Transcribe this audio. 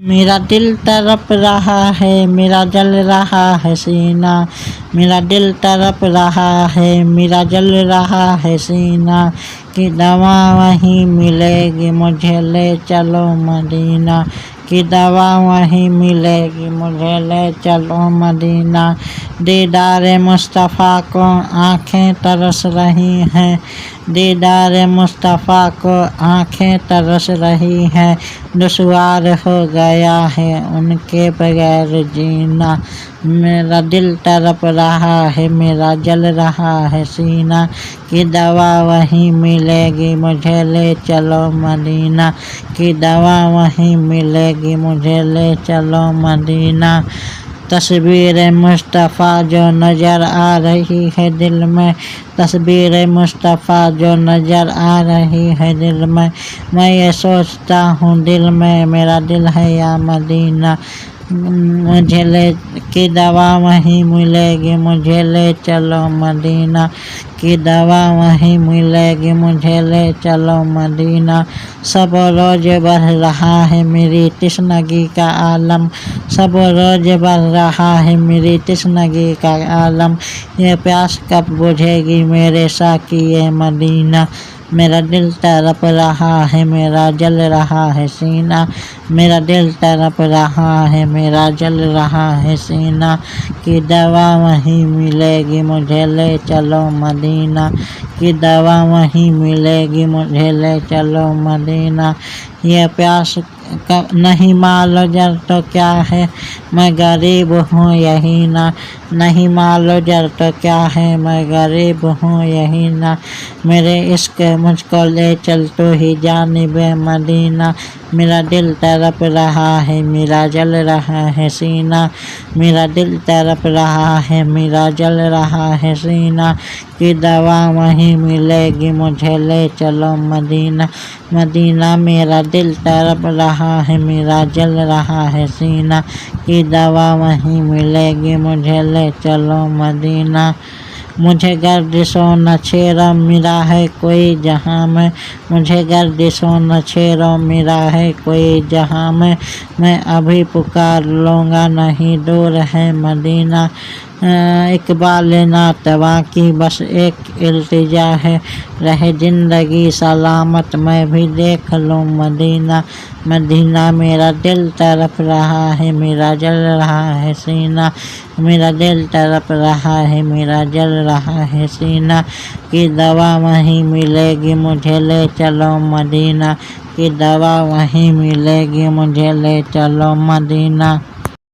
میرا دل تڑپ رہا ہے، میرا جل رہا ہے سینہ، میرا دل تڑپ رہا ہے، میرا جل رہا ہے سینہ، کہ دوا وہیں ملے گی مجھے لے چلو مدینہ، کہ دوا وہیں ملے گی مجھے لے چلو مدینہ۔ دیدار مصطفیٰ کو آنکھیں ترس رہی ہیں، دیدار مصطفیٰ کو آنکھیں ترس رہی ہیں، دشوار ہو گیا ہے ان کے بغیر جینا۔ میرا دل تڑپ رہا ہے، میرا جل رہا ہے سینہ، کہ دوا وہیں ملے گی مجھے لے چلو مدینہ، کہ دوا وہیں ملے گی مجھے لے چلو مدینہ۔ تصویر مصطفیٰ جو نظر آ رہی ہے دل میں، تصویر مصطفیٰ جو نظر آ رہی ہے دل میں یہ سوچتا ہوں دل میں، میرا دل ہے یا مدینہ، مجھے لے کہ دوا وہیں ملے گی مجھے لے چلو مدینہ، کہ دوا وہیں ملے گی مجھے لے چلو مدینہ۔ سب روز بڑھ رہا ہے میری تشنگی کا عالم، سب روز بڑھ رہا ہے میری تشنگی کا عالم، یہ پیاس کب بجھے گی میرے ساقی مدینہ۔ میرا دل تڑپ رہا ہے، میرا جل رہا ہے سینہ، میرا دل تڑپ رہا ہے، میرا جل رہا ہے سینہ، کہ دوا وہیں ملے گی مجھے لے چلو مدینہ، کہ دوا وہیں ملے گی مجھے لے چلو مدینہ۔ یہ پیاس نہیں مالو جر تو کیا ہے، میں غریب ہوں یہی نہ، نہیں مالو جر تو کیا ہے میں غریب ہوں یہی نہ، میرے عشق مجھ کو لے چل تو ہی جانب مدینہ۔ میرا دل تڑپ رہا ہے، میرا جل رہا ہے سینہ، میرا دل تڑپ رہا ہے، میرا جل رہا ہے سینہ، کہ دوا وہیں ملے گی مجھے لے چلو مدینہ۔ مدینہ میرا دل تڑپ رہا ہے، میرا جل رہا ہے سینہ، کہ دوا وہیں ملے گی مجھے لے چلو مدینہ۔ مجھے گردش و نہ چھیڑو میرا ہے کوئی جہاں میں، مجھے گردش و نہ چھیڑو میرا ہے کوئی جہاں میں ابھی پکار لوں گا نہیں دور ہے مدینہ۔ اقبال ناتواں کی بس ایک التجا ہے، رہے زندگی سلامت میں بھی دیکھ لوں مدینہ۔ مدینہ میرا دل تڑپ رہا ہے، میرا جل رہا ہے سینہ، میرا دل تڑپ رہا ہے، میرا جل رہا ہے سینہ، کہ دوا وہیں ملے گی مجھے لے چلو مدینہ، کہ دوا وہیں ملے گی مجھے لے چلو مدینہ۔